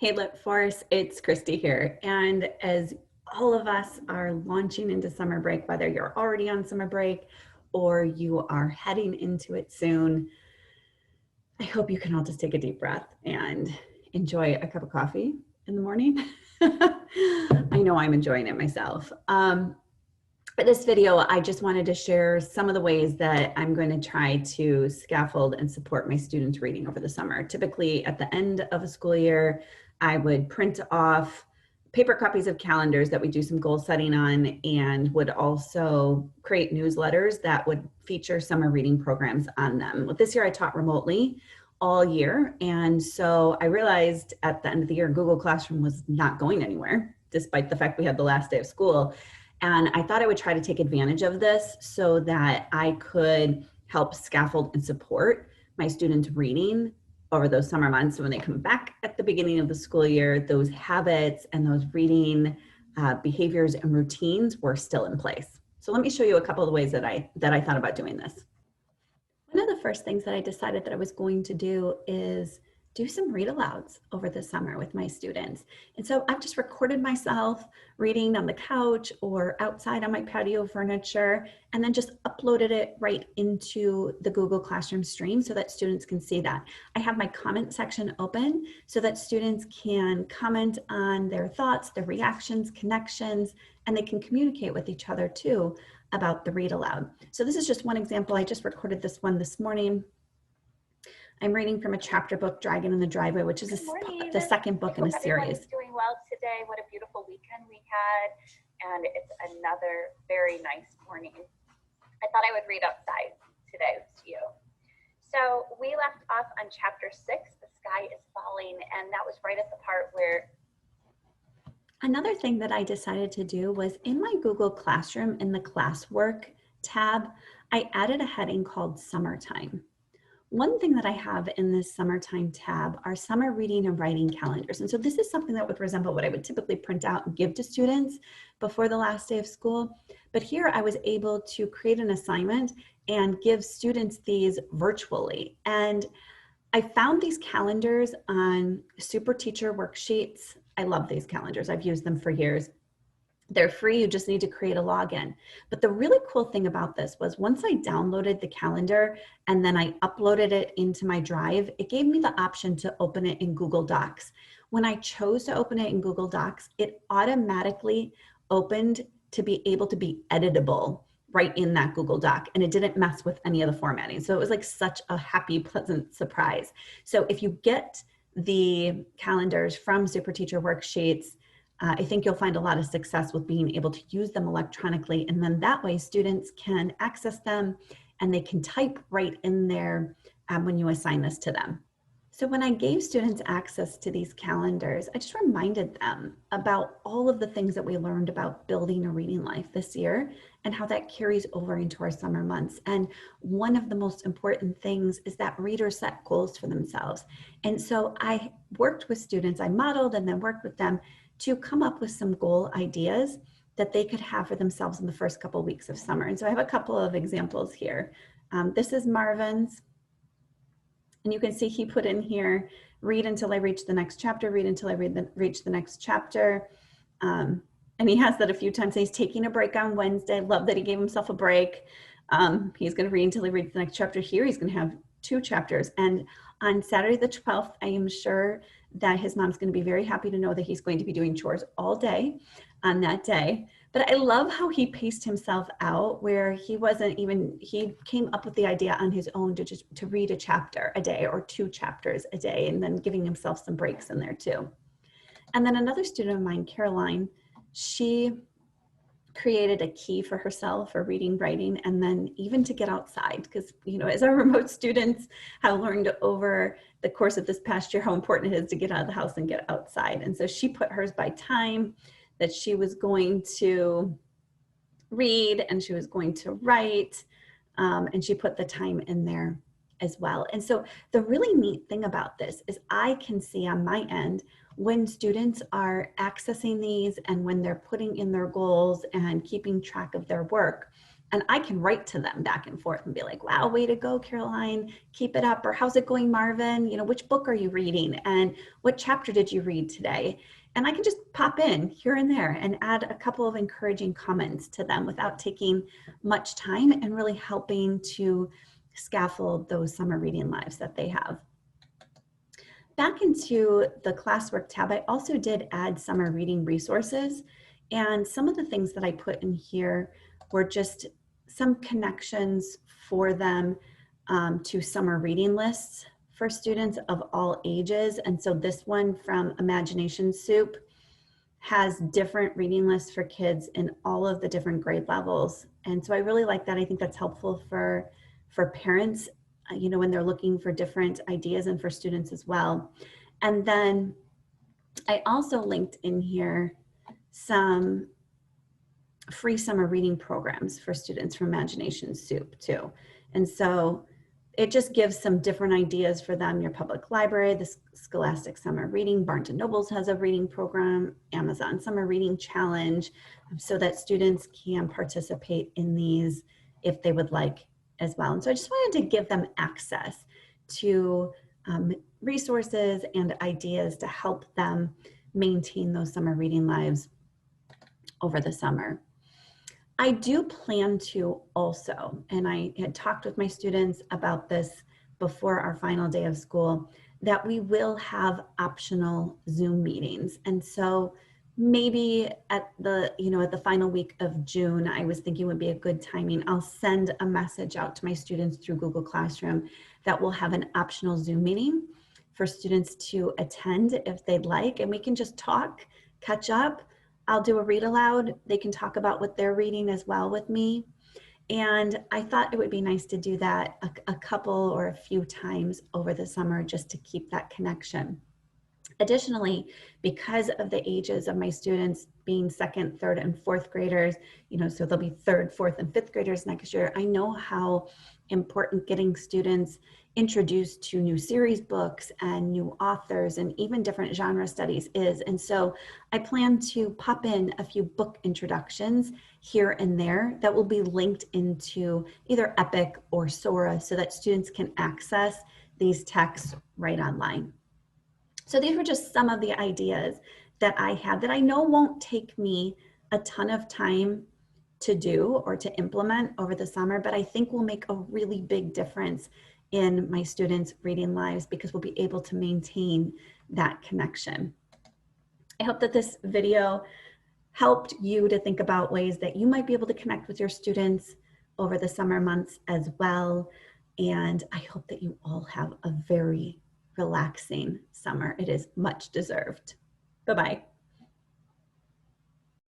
Hey, Lit Force, it's Christy here. And as all of us are launching into summer break, whether you're already on summer break or you are heading into it soon, I hope you can all just take a deep breath and enjoy a cup of coffee in the morning. I know I'm enjoying it myself. For this video, I just wanted to share some of the ways that I'm going to try to scaffold and support my students' reading over the summer. Typically, at the end of a school year, I would print off paper copies of calendars that we do some goal setting on, and would also create newsletters that would feature summer reading programs on them. Well, this year I taught remotely all year, and so I realized at the end of the year, Google Classroom was not going anywhere, despite the fact we had the last day of school. And I thought I would try to take advantage of this so that I could help scaffold and support my students' reading over those summer months. So when they come back at the beginning of the school year, those habits and those reading behaviors and routines were still in place. So let me show you a couple of ways that I thought about doing this. One of the first things that I decided that I was going to do is do some read alouds over the summer with my students. And so I've just recorded myself reading on the couch or outside on my patio furniture, and then just uploaded it right into the Google Classroom stream so that students can see that. I have my comment section open so that students can comment on their thoughts, their reactions, connections, and they can communicate with each other too about the read aloud. So this is just one example. I just recorded this one this morning. I'm reading from a chapter book, Dragon in the Driveway, which is the second book in a series. Doing well today. What a beautiful weekend we had. And it's another very nice morning. I thought I would read outside today to you. So we left off on chapter 6, The Sky is Falling, and that was right at the part where... Another thing that I decided to do was in my Google Classroom, in the classwork tab, I added a heading called Summertime. One thing that I have in this summertime tab are summer reading and writing calendars. And so this is something that would resemble what I would typically print out and give to students before the last day of school. But here I was able to create an assignment and give students these virtually. And I found these calendars on Super Teacher worksheets. I love these calendars. I've used them for years. They're free, you just need to create a login. But the really cool thing about this was once I downloaded the calendar and then I uploaded it into my drive, it gave me the option to open it in Google Docs. When I chose to open it in Google Docs, it automatically opened to be able to be editable right in that Google Doc, and it didn't mess with any of the formatting. So it was like such a happy, pleasant surprise. So if you get the calendars from Super Teacher worksheets, I think you'll find a lot of success with being able to use them electronically. And then that way students can access them and they can type right in there when you assign this to them. So when I gave students access to these calendars, I just reminded them about all of the things that we learned about building a reading life this year and how that carries over into our summer months. And one of the most important things is that readers set goals for themselves. And so I worked with students, I modeled and then worked with them to come up with some goal ideas that they could have for themselves in the first couple of weeks of summer. And so I have a couple of examples here. This is Marvin's, and you can see he put in here, read until I reach the next chapter, read until I reach the next chapter. And he has that a few times. He's taking a break on Wednesday. Love that he gave himself a break. He's gonna read until he reads the next chapter. Here he's gonna have 2 chapters. And on Saturday the 12th, I am sure that his mom's going to be very happy to know that he's going to be doing chores all day on that day. But I love how he paced himself out, where he came up with the idea on his own to read a chapter a day or 2 chapters a day, and then giving himself some breaks in there too. And then another student of mine, Caroline, she created a key for herself for reading, writing, and then even to get outside, because as our remote students have learned over the course of this past year how important it is to get out of the house and get outside. And so she put hers by time that she was going to read and she was going to write, and she put the time in there as well. And so the really neat thing about this is I can see on my end when students are accessing these and when they're putting in their goals and keeping track of their work, And I can write to them back and forth and be like, wow, way to go, Caroline, keep it up. Or how's it going, Marvin? You know, which book are you reading? And what chapter did you read today? And I can just pop in here and there and add a couple of encouraging comments to them without taking much time and really helping to scaffold those summer reading lives that they have. Back into the classwork tab, I also did add summer reading resources. And some of the things that I put in here were just some connections for them to summer reading lists for students of all ages. And so this one from Imagination Soup has different reading lists for kids in all of the different grade levels. And so I really like that. I think that's helpful for parents, you know, when they're looking for different ideas, and for students as well. And then I also linked in here some free summer reading programs for students from Imagination Soup too. And so it just gives some different ideas for them. Your public library, the Scholastic Summer Reading, Barnes and Nobles has a reading program, Amazon Summer Reading Challenge, so that students can participate in these if they would like as well. And so I just wanted to give them access to resources and ideas to help them maintain those summer reading lives over the summer. I do plan to also, and I had talked with my students about this before our final day of school, that we will have optional Zoom meetings. And so maybe at the, you know, at the final week of June, I was thinking would be a good timing. I'll send a message out to my students through Google Classroom that we'll have an optional Zoom meeting for students to attend if they'd like, and we can just talk, catch up. I'll do a read aloud. They can talk about what they're reading as well with me. And I thought it would be nice to do that a couple or a few times over the summer just to keep that connection. Additionally, because of the ages of my students being second, third, and fourth graders, you know, so they'll be third, fourth, and fifth graders next year, I know how important getting students introduced to new series books and new authors and even different genre studies is. And so I plan to pop in a few book introductions here and there that will be linked into either Epic or Sora so that students can access these texts right online. So these were just some of the ideas that I had that I know won't take me a ton of time to do or to implement over the summer, but I think will make a really big difference in my students' reading lives because we'll be able to maintain that connection. I hope that this video helped you to think about ways that you might be able to connect with your students over the summer months as well. And I hope that you all have a very relaxing summer. It is much deserved. Bye-bye.